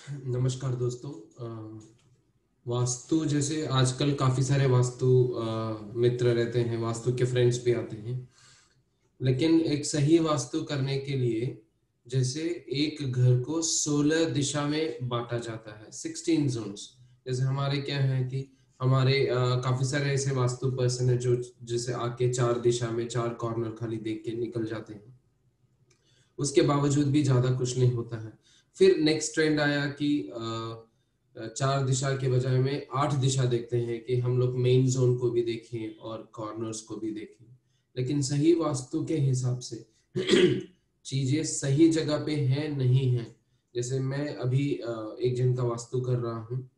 नमस्कार दोस्तों। वास्तु जैसे आजकल काफी सारे वास्तु मित्र रहते हैं, वास्तु के फ्रेंड्स भी आते हैं। लेकिन एक सही वास्तु करने के लिए जैसे एक घर को 16 दिशा में बांटा जाता है, 16 जोन्स। जैसे हमारे क्या है कि हमारे काफी सारे ऐसे वास्तु पर्सन है जो जैसे आके चार दिशा में चार कॉर्नर खाली देख के निकल जाते हैं, उसके बावजूद भी ज्यादा कुछ नहीं होता है। फिर नेक्स्ट ट्रेंड आया कि चार दिशा के बजाय में आठ दिशा देखते हैं कि हम लोग मेन जोन को भी देखें और कॉर्नर्स को भी देखें। लेकिन सही वास्तु के हिसाब से चीजें सही जगह पे हैं नहीं है। जैसे मैं अभी एक जन का वास्तु कर रहा हूँ।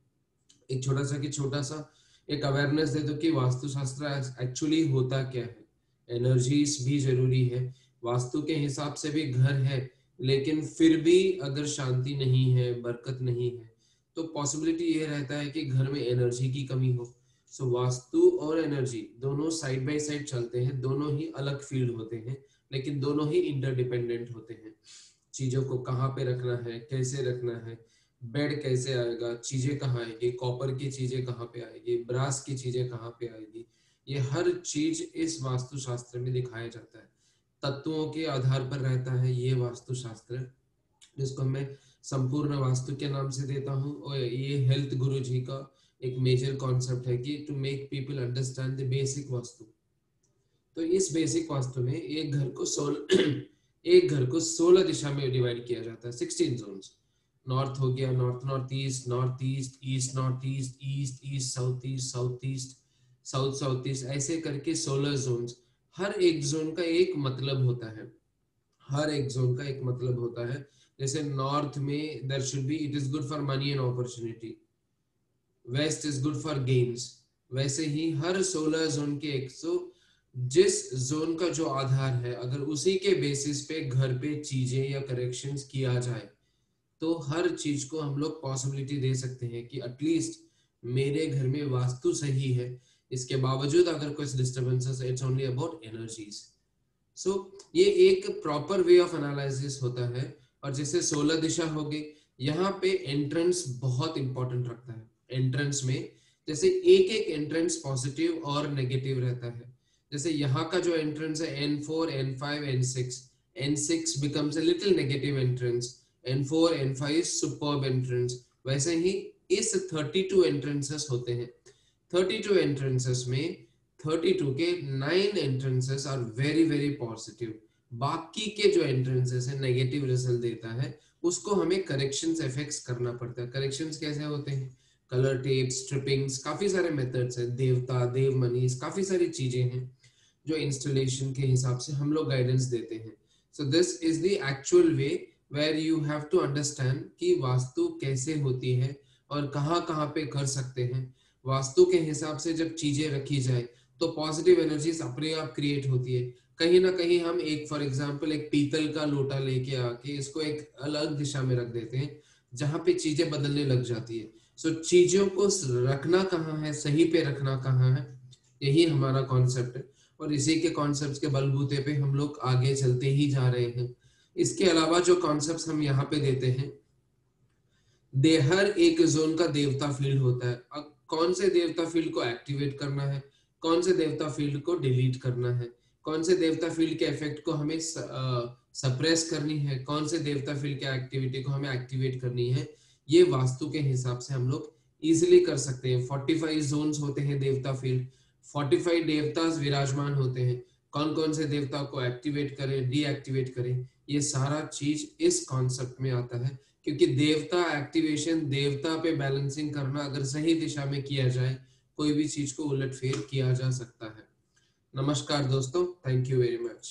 एक छोटा सा एक अवेयरनेस दे दो कि वास्तुशास्त्र एक्चुअली होता क्या है। एनर्जीज भी जरूरी है, वास्तु के हिसाब से भी घर है, लेकिन फिर भी अगर शांति नहीं है, बरकत नहीं है, तो पॉसिबिलिटी ये रहता है कि घर में एनर्जी की कमी हो। सो वास्तु और एनर्जी दोनों साइड बाय साइड चलते हैं, दोनों ही अलग फील्ड होते हैं, लेकिन दोनों ही इंटरडिपेंडेंट होते हैं। चीजों को कहाँ पे रखना है, कैसे रखना है, बेड कैसे आएगा, चीजें कहाँ आएगी, कॉपर की चीजें कहाँ पे आएगी, ब्रास की चीजें कहाँ पे आएगी, ये हर चीज इस वास्तुशास्त्र में दिखाया जाता है। तत्वों के आधार पर रहता है ये वास्तुशास्त्र, जिसको मैं संपूर्ण वास्तु के नाम से देता हूँ। और ये हेल्थ गुरु जी का एक मेजर कॉन्सेप्ट है कि to make people understand the basic vastu. तो इस बेसिक वास्तु में एक घर को 16 एक घर को 16 दिशा में डिवाइड किया जाता है, 16 जोन्स। नॉर्थ हो गया, north north east, east north east, east east south east, south east south south east, ऐसे करके 16 जोन्स। हर एक जोन का एक मतलब होता है, हर एक जोन का एक मतलब होता है। जैसे नॉर्थ में there should be, it is good for money and opportunity, west is good for games. वैसे ही हर 16 जोन के एक, सो जिस जोन का जो आधार है, अगर उसी के बेसिस पे घर पे चीजें या करेक्शंस किया जाए, तो हर चीज को हम लोग पॉसिबिलिटी दे सकते हैं कि एटलीस्ट मेरे घर में वास्तु सही है, इसके बावजूद अगर कुछ disturbances, it's only about energies. So ये एक प्रॉपर वे ऑफ एनालिसिस होता है। और जैसे 16 दिशा हो गई, यहाँ पे एंट्रेंस बहुत इंपॉर्टेंट रखता है। एंट्रेंस में जैसे एक एक एंट्रेंस पॉजिटिव और नेगेटिव रहता है। जैसे यहाँ का जो एंट्रेंस है N4, N5, N6, N6 becomes a little negative entrance, N4, N5 is superb entrance। वैसे ही इस 32 एंट्रेंसेस होते हैं, 32 एंट्रेंसेस में 32 के 9 entrances are very very positive. बाकी के जो एंट्रेंसेस है नेगेटिव रिजल्ट देता है, उसको हमें करेक्शंस इफेक्ट्स करना पड़ता है। करेक्शंस कैसे होते हैं? कलर टेप, स्ट्रिपिंग्स, काफी सारे मेथड्स हैं, देवता देव मनीष, काफी सारी चीजें हैं जो इंस्टॉलेशन के हिसाब से हम लोग गाइडेंस देते हैं। So this is the actual way where you have to understand कि वास्तु कैसे होती है और कहाँ कहाँ पे कर सकते हैं। वास्तु के हिसाब से जब चीजें रखी जाए तो पॉजिटिव एनर्जीज अपने आप क्रिएट होती है। कहीं ना कहीं हम एक फॉर एग्जांपल एक पीतल का लोटा लेके आके इसको एक अलग दिशा में रख देते हैं, जहां पे चीजें बदलने लग जाती है। सो चीजों को रखना कहाँ है, सही पे रखना कहाँ है, यही हमारा कॉन्सेप्ट है। और इसी के कॉन्सेप्ट्स के बलबूते पे हम लोग आगे चलते ही जा रहे हैं। इसके अलावा जो कॉन्सेप्ट्स हम यहाँ पे देते हैं, दे हर एक जोन का देवता फील्ड होता है। अब कौन से देवता फील्ड को एक्टिवेट करना है, कौन से देवता फील्ड को डिलीट करना है, कौन से देवता फील्ड के इफेक्ट को हमें सप्रेस करनी है, कौन से देवता फील्ड के एक्टिविटी को हमें एक्टिवेट करनी है, ये वास्तु के हिसाब से हम लोग इजिली कर सकते हैं। 45 जोन्स होते हैं देवता फील्ड, 45 देवतास विराजमान होते हैं। कौन कौन से देवता को एक्टिवेट करें, डीएक्टिवेट करें, ये सारा चीज इस कॉन्सेप्ट में आता है। क्योंकि देवता एक्टिवेशन, देवता पे बैलेंसिंग करना अगर सही दिशा में किया जाए, कोई भी चीज को उलटफेर किया जा सकता है। नमस्कार दोस्तों, थैंक यू वेरी मच।